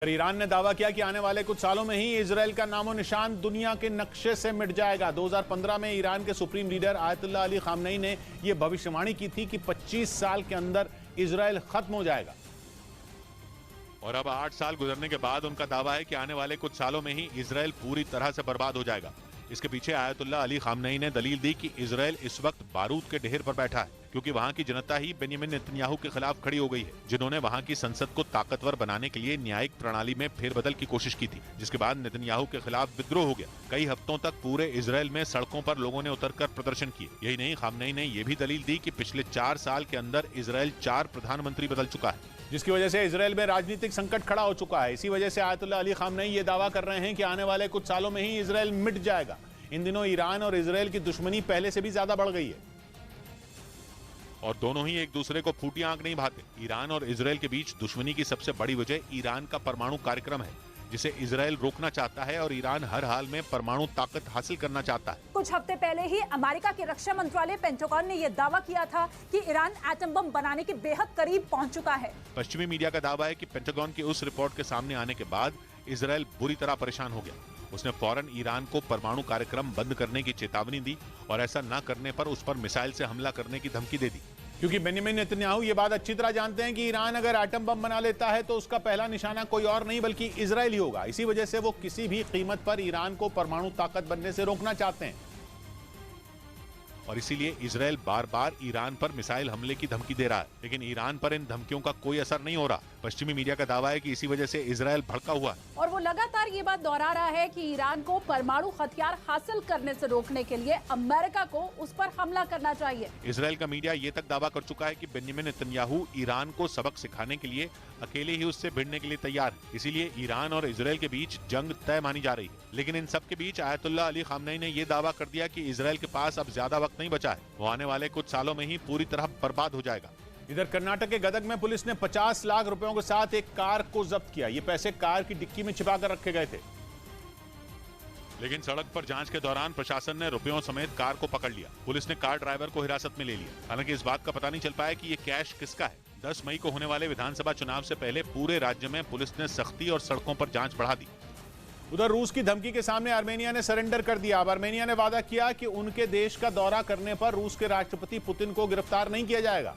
Iran ने दावा किया कि आने वाले कुछ सालों में ही इजराइल का नामो निशान दुनिया के नक्शे से मिट जाएगा। 2015 में ईरान के supreme leader Ayatollah Ali Khamenei ने यह भविष्यवाणी की थी कि 25 साल के अंदर इजराइल खत्म हो जाएगा। और अब 8 साल गुजरने के बाद उनका दावा है कि आने वाले कुछ सालों में ही इजराइल पूरी तरह से बर्बाद हो जाएगा। इसके पीछे आयतुल्लाह अली खामनेई ने दलील दी कि इजराइल इस वक्त बारूद के ढेर पर बैठा है, क्योंकि वहां की जनता ही बेंयामिन नेतन्याहू के खिलाफ खड़ी हो गई है, जिन्होंने वहां की संसद को ताकतवर बनाने के लिए न्यायिक प्रणाली में फेरबदल की कोशिश की थी, जिसके बाद नेतन्याहू के खिलाफ विद्रोह हो गया। कई हफ्तों तक पूरे इजराइल में सड़कों पर लोगों ने उतरकर प्रदर्शन किए। यही नहीं, खामनेई ने यह भी दलील दी कि पिछले 4 साल के अंदर इजराइल 4 प्रधानमंत्री बदल चुका है, जिसकी वजह से इजराइल में राजनीतिक संकट खड़ा हो चुका है। इसी वजह से आयतुल्लाह अली खामनेई ये दावा कर रहे हैं कि आने वाले कुछ सालों में ही इजराइल मिट जाएगा। इन दिनों ईरान और इजराइल की दुश्मनी पहले से भी ज्यादा बढ़ गई है और दोनों ही एक दूसरे को फूटी आंख नहीं भाते। ईरान और इजराइल के बीच दुश्मनी की सबसे बड़ी वजह ईरान का परमाणु कार्यक्रम है, जिसे इजराइल रोकना चाहता है और ईरान हर हाल में परमाणु ताकत हासिल करना चाहता है। कुछ हफ्ते पहले ही अमेरिका के रक्षा मंत्रालय पेंटागन ने यह दावा किया था कि ईरान एटम बम बनाने के बेहद करीब पहुंच चुका है। पश्चिमी मीडिया का दावा है कि पेंटागन की उस रिपोर्ट के सामने आने के बाद इजराइल बुरी तरह परेशान हो गया। उसने फौरन ईरान को परमाणु कार्यक्रम बंद करने की चेतावनी दी और ऐसा न करने पर उस पर मिसाइल से हमला करने की धमकी दे दी, क्योंकि बेंयामिन नेतन्याहू ये बात अच्छी तरह जानते हैं कि ईरान अगर एटम बम बना लेता है तो उसका पहला निशाना कोई और नहीं बल्कि इजराइल ही होगा। इसी वजह से वो किसी भी कीमत पर ईरान को परमाणु ताकत बनने से रोकना चाहते हैं और इसीलिए इजराइल बार बार ईरान पर मिसाइल हमले की धमकी दे रहा है, लेकिन ईरान पर इन धमकियों का कोई असर नहीं हो रहा। पश्चिमी मीडिया का दावा है कि इसी वजह से इजराइल भड़का हुआ है और वो लगातार ये बात दोहरा रहा है कि ईरान को परमाणु हथियार हासिल करने से रोकने के लिए अमेरिका को उस पर हमला करना चाहिए। इजराइल का मीडिया ये तक दावा कर चुका है कि बेंयामिन नेतन्याहू ईरान को सबक सिखाने के लिए अकेले ही उससे भिड़ने के लिए तैयार है। इसीलिए ईरान और इजराइल के बीच जंग तय मानी जा रही है। लेकिन इन सब के बीच आयतुल्लाह अली खामनेई ने यह दावा कर दिया कि इजराइल के पास अब ज्यादा वक्त नहीं बचा है, वो आने वाले कुछ सालों में ही पूरी तरह बर्बाद हो जाएगा। इधर कर्नाटक के गदग में पुलिस ने 50 लाख रुपयों के साथ एक कार को जब्त किया। ये पैसे कार की डिक्की में छिपा कर रखे गए थे, लेकिन सड़क पर जांच के दौरान प्रशासन ने रुपयों समेत कार को पकड़ लिया। पुलिस ने कार ड्राइवर को हिरासत में ले लिया। हालांकि इस बात का पता नहीं चल पाया कि ये कैश किसका है। 10 मई को होने वाले विधानसभा चुनाव से पहले पूरे राज्य में पुलिस ने सख्ती और सड़कों पर जांच बढ़ा दी। उधर रूस की धमकी के सामने आर्मेनिया ने सरेंडर कर दिया। अब आर्मेनिया ने वादा किया कि उनके देश का दौरा करने पर रूस के राष्ट्रपति पुतिन को गिरफ्तार नहीं किया जाएगा,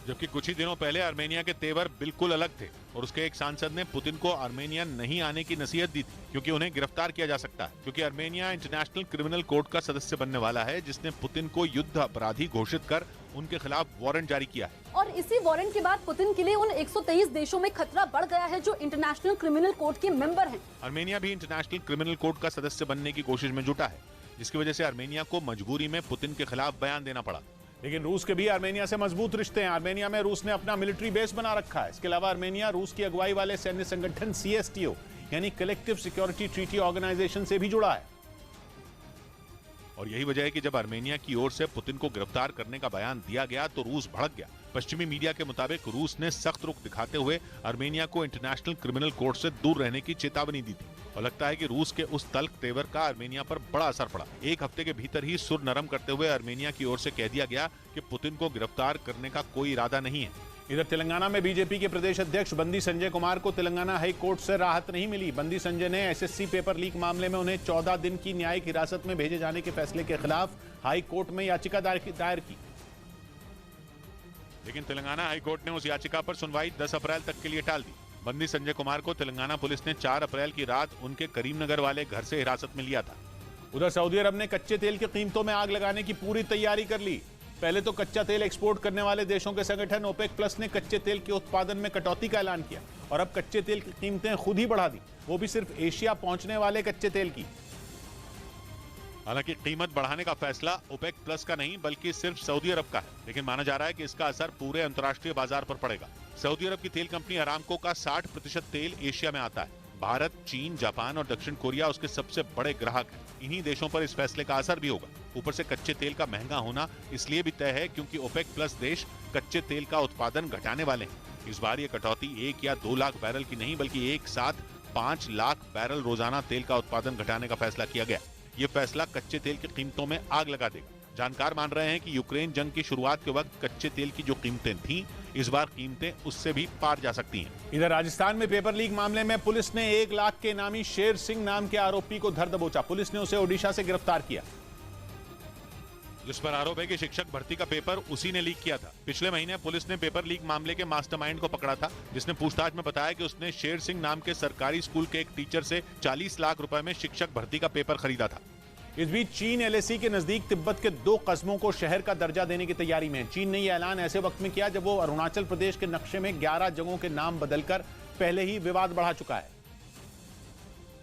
जबकि कुछ ही दिनों पहले आर्मेनिया के तेवर बिल्कुल अलग थे और उसके एक सांसद ने पुतिन को आर्मेनिया नहीं आने की नसीहत दी थी, क्योंकि उन्हें गिरफ्तार किया जा सकता है, क्योंकि आर्मेनिया इंटरनेशनल क्रिमिनल कोर्ट का सदस्य बनने वाला है, जिसने पुतिन को युद्ध अपराधी घोषित कर उनके खिलाफ वारंट जारी किया है। और इसी वारंट के बाद पुतिन के लिए उन 123 देशों में खतरा बढ़ गया है जो इंटरनेशनल क्रिमिनल कोर्ट के मेंबर हैं। आर्मेनिया भी इंटरनेशनल क्रिमिनल कोर्ट का सदस्य बनने की कोशिश में जुटा है, जिसकी वजह से आर्मेनिया को मजबूरी में पुतिन के खिलाफ बयान देना पड़ा। लेकिन रूस के भी आर्मेनिया से मजबूत रिश्ते हैं। आर्मेनिया में रूस ने अपना मिलिट्री बेस बना रखा है। इसके अलावा आर्मेनिया रूस की अगुवाई वाले सैन्य संगठन CSTO यानी कलेक्टिव सिक्योरिटी ट्रीटी ऑर्गेनाइजेशन से भी जुड़ा है। और यही वजह है कि जब आर्मेनिया की ओर से पुतिन को गिरफ्तार करने का बयान दिया गया तो रूस भड़क गया। पश्चिमी मीडिया के मुताबिक रूस ने सख्त रुख दिखाते हुए आर्मेनिया को इंटरनेशनल क्रिमिनल कोर्ट से दूर रहने की चेतावनी दी थी और लगता है कि रूस के उस तल्ख तेवर का आर्मेनिया पर बड़ा असर पड़ा। एक हफ्ते के भीतर ही सुर नरम करते हुए आर्मेनिया की ओर से कह दिया गया कि पुतिन को गिरफ्तार करने का कोई इरादा नहीं है। इधर तेलंगाना में बीजेपी के प्रदेश अध्यक्ष बंदी संजय कुमार को तेलंगाना हाई कोर्ट से राहत नहीं मिली। बंदी संजय ने SSC पेपर लीक मामले में उन्हें 14 दिन की न्यायिक हिरासत में भेजे जाने के फैसले के खिलाफ हाई कोर्ट में याचिका दायर की, लेकिन तेलंगाना हाई कोर्ट ने उस याचिका पर सुनवाई 10 अप्रैल तक के लिए टाल दी। बंदी संजय कुमार को तेलंगाना पुलिस ने 4 अप्रैल की रात उनके करीमनगर वाले घर से हिरासत में लिया था। उधर सऊदी अरब ने कच्चे तेल की कीमतों में आग लगाने की पूरी तैयारी कर ली। पहले तो कच्चा तेल एक्सपोर्ट करने वाले देशों के संगठन OPEC+ ने कच्चे तेल के उत्पादन में कटौती का ऐलान किया और अब कच्चे तेल की कीमतें खुद ही बढ़ा दी, वो भी सिर्फ एशिया पहुंचने वाले कच्चे तेल की। हालांकि कीमत बढ़ाने का फैसला OPEC+ का नहीं बल्कि सिर्फ सऊदी अरब का है, लेकिन माना जा रहा है कि इसका असर पूरे अंतर्राष्ट्रीय बाजार पर पड़ेगा। सऊदी अरब की तेल कंपनी अरामको का 60% तेल एशिया में आता है। भारत, चीन, जापान और दक्षिण कोरिया उसके सबसे बड़े ग्राहक हैं। इन्हीं देशों पर इस फैसले का असर भी होगा। ऊपर से कच्चे तेल का महंगा होना इसलिए भी तय है क्योंकि OPEC+ देश कच्चे तेल का उत्पादन घटाने वाले हैं। इस बार ये कटौती 1 या 2 लाख बैरल की नहीं बल्कि एक साथ 5 लाख बैरल रोजाना तेल का उत्पादन घटाने का फैसला किया गया। ये फैसला कच्चे तेल की कीमतों में आग लगा देगा। जानकार मान रहे हैं कि यूक्रेन जंग की शुरुआत के वक्त कच्चे तेल की जो कीमतें थीं, इस बार कीमतें उससे भी पार जा सकती हैं। इधर राजस्थान में पेपर लीक मामले में पुलिस ने 1 लाख के इनामी शेर सिंह नाम के आरोपी को धर दबोचा। पुलिस ने उसे ओडिशा से गिरफ्तार किया, जिस पर आरोप है कि शिक्षक भर्ती का पेपर उसी ने लीक किया था। पिछले महीने पुलिस ने पेपर लीक मामले के मास्टरमाइंड को पकड़ा था, जिसने पूछताछ में बताया कि उसने शेर सिंह नाम के सरकारी स्कूल के एक टीचर से 40 लाख रुपए में शिक्षक भर्ती का पेपर खरीदा था। इस बीच चीन एलएसी के नजदीक तिब्बत के 2 कस्बों को शहर का दर्जा देने की तैयारी में है। चीन ने यह ऐलान ऐसे वक्त में किया जब वो अरुणाचल प्रदेश के नक्शे में 11 जगहों के नाम बदलकर पहले ही विवाद बढ़ा चुका है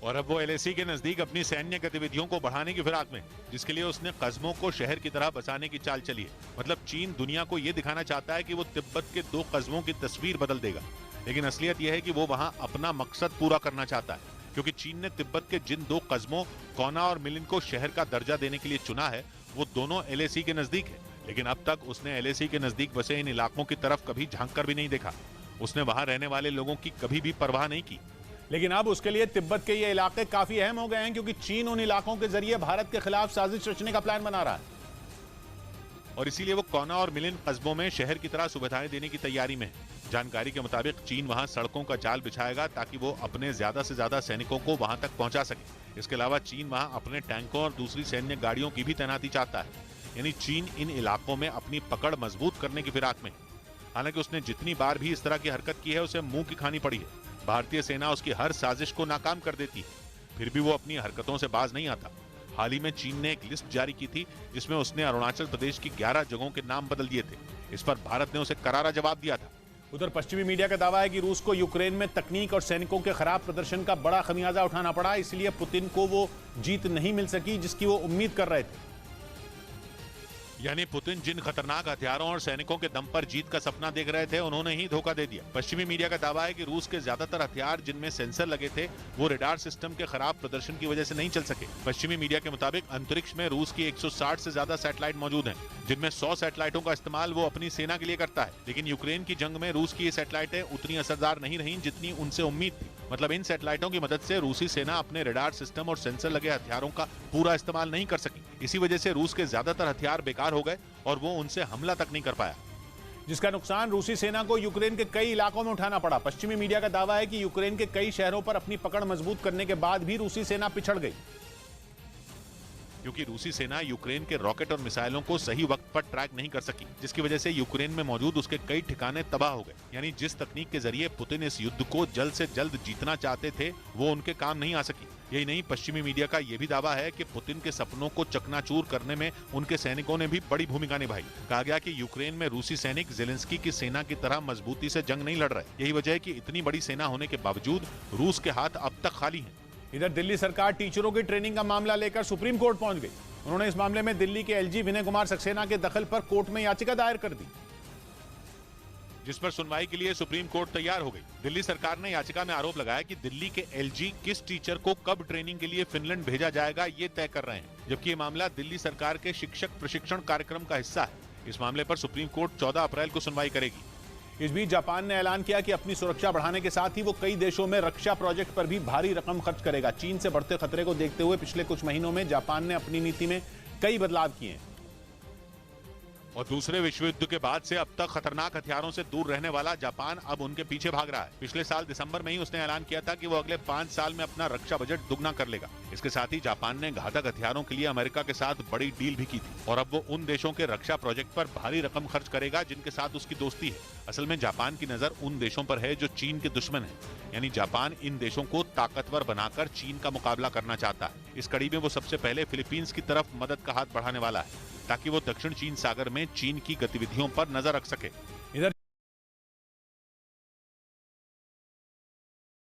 और अब वो एलएसी के नजदीक अपनी सैन्य गतिविधियों को बढ़ाने की फिराक में, जिसके लिए उसने कस्बों को शहर की तरह बसाने की चाल चली है। मतलब चीन दुनिया को यह दिखाना चाहता है कि वो तिब्बत के 2 कस्बों की तस्वीर बदल देगा, लेकिन असलियत यह है कि वो वहां अपना मकसद पूरा करना चाहता है, क्योंकि चीन ने तिब्बत के जिन 2 कस्बों कोना और मिलिन को शहर का दर्जा देने के लिए चुना है, वो दोनों एलएसी के नजदीक है। लेकिन अब तक उसने एलएसी के नजदीक बसे इन इलाकों की तरफ कभी झांक कर भी नहीं देखा। उसने वहां रहने वाले लोगों की कभी भी परवाह नहीं की। लेकिन अब उसके लिए तिब्बत के ये इलाके काफी अहम हो गए हैं, क्योंकि चीन उन इलाकों के जरिए भारत के खिलाफ साजिश रचने का प्लान बना रहा है और इसीलिए वो कोना और मिलिन कस्बों में शहर की तरह सुविधाएं देने की तैयारी में है। जानकारी के मुताबिक चीन वहां सड़कों का जाल बिछाएगा ताकि वो अपने ज्यादा से ज्यादा सैनिकों को वहां तक पहुंचा सके। इसके अलावा चीन वहां अपने टैंकों और दूसरी सैन्य गाड़ियों की भी तैनाती चाहता है। यानी चीन इन इलाकों में अपनी पकड़ मजबूत करने की फिराक में है। हालांकि उसने जितनी बार भी इस तरह की हरकत की है, उसे मुंह की खानी पड़ी है। भारतीय सेना उसकी हर साजिश को नाकाम कर देती है, फिर भी वो अपनी हरकतों से बाज नहीं आता। हाल ही में चीन ने एक लिस्ट जारी की थी, जिसमें उसने अरुणाचल प्रदेश की 11 जगहों के नाम बदल दिए थे। इस पर भारत ने उसे करारा जवाब दिया था। उधर पश्चिमी मीडिया का दावा है कि रूस को यूक्रेन में तकनीक और सैनिकों के खराब प्रदर्शन का बड़ा खमियाजा उठाना पड़ा, इसलिए पुतिन को वो जीत नहीं मिल सकी जिसकी वो उम्मीद कर रहे थे। यानी पुतिन जिन खतरनाक हथियारों और सैनिकों के दम पर जीत का सपना देख रहे थे, उन्होंने ही धोखा दे दिया। पश्चिमी मीडिया का दावा है कि रूस के ज्यादातर हथियार जिनमें सेंसर लगे थे, वो रडार सिस्टम के खराब प्रदर्शन की वजह से नहीं चल सके। पश्चिमी मीडिया के मुताबिक अंतरिक्ष में रूस की 160 से ज्यादा सैटेलाइट मौजूद हैं, जिनमें 100 सैटेलाइटों का इस्तेमाल वो अपनी सेना के लिए करता है। लेकिन यूक्रेन की जंग में रूस की ये सैटेलाइटें उतनी असरदार नहीं रही जितनी उनसे उम्मीद थी। मतलब इन सैटेलाइटों की मदद से रूसी सेना अपने रडार सिस्टम और सेंसर लगे हथियारों का पूरा इस्तेमाल नहीं कर सकी। इसी वजह से रूस के ज्यादातर हथियार बेकार हो गए और वो उनसे हमला तक नहीं कर पाया, जिसका नुकसान रूसी सेना को यूक्रेन के कई इलाकों में उठाना पड़ा। पश्चिमी मीडिया का दावा है कि यूक्रेन के कई शहरों पर अपनी पकड़ मजबूत करने के बाद भी रूसी सेना पिछड़ गई, क्योंकि रूसी सेना यूक्रेन के रॉकेट और मिसाइलों को सही वक्त पर ट्रैक नहीं कर सकी, जिसकी वजह से यूक्रेन में मौजूद उसके कई ठिकाने तबाह हो गए। यानी जिस तकनीक के जरिए पुतिन इस युद्ध को जल्द से जल्द जीतना चाहते थे, वो उनके काम नहीं आ सकी। यही नहीं, पश्चिमी मीडिया का यह भी दावा है कि पुतिन के सपनों को चकनाचूर करने में उनके सैनिकों ने भी बड़ी भूमिका निभाई। कहा गया कि यूक्रेन में रूसी सैनिक जेलेंस्की की सेना की तरह मजबूती से जंग नहीं लड़ रहे। यही वजह है कि इतनी बड़ी सेना होने के बावजूद रूस के हाथ अब तक खाली हैं। इधर दिल्ली सरकार टीचरों की ट्रेनिंग का मामला लेकर सुप्रीम कोर्ट पहुंच गई। उन्होंने इस मामले में दिल्ली के एलजी विनय कुमार सक्सेना के दखल पर कोर्ट में याचिका दायर कर दी, जिस पर सुनवाई के लिए सुप्रीम कोर्ट तैयार हो गई। दिल्ली सरकार ने याचिका में आरोप लगाया कि दिल्ली के एलजी किस टीचर को कब ट्रेनिंग के लिए फिनलैंड भेजा जाएगा, ये तय कर रहे हैं, जबकि ये मामला दिल्ली सरकार के शिक्षक प्रशिक्षण कार्यक्रम का हिस्सा है। इस मामले पर सुप्रीम कोर्ट 14 अप्रैल को सुनवाई करेगी। इस बीच जापान ने ऐलान किया कि अपनी सुरक्षा बढ़ाने के साथ ही वो कई देशों में रक्षा प्रोजेक्ट पर भी भारी रकम खर्च करेगा। चीन से बढ़ते खतरे को देखते हुए पिछले कुछ महीनों में जापान ने अपनी नीति में कई बदलाव किए हैं और दूसरे विश्व युद्ध के बाद से अब तक खतरनाक हथियारों से दूर रहने वाला जापान अब उनके पीछे भाग रहा है। पिछले साल दिसंबर में ही उसने ऐलान किया था कि वो अगले 5 साल में अपना रक्षा बजट दुगना कर लेगा। इसके साथ ही जापान ने घातक हथियारों के लिए अमेरिका के साथ बड़ी डील भी की थी और अब वो उन देशों के रक्षा प्रोजेक्ट पर भारी रकम खर्च करेगा जिनके साथ उसकी दोस्ती है। असल में जापान की नजर उन देशों पर है जो चीन के दुश्मन है, यानी जापान इन देशों को ताकतवर बनाकर चीन का मुकाबला करना चाहता है। इस कड़ी में वो सबसे पहले फिलीपींस की तरफ मदद का हाथ बढ़ाने वाला है, ताकि वो दक्षिण चीन सागर में चीन की गतिविधियों पर नजर रख सके।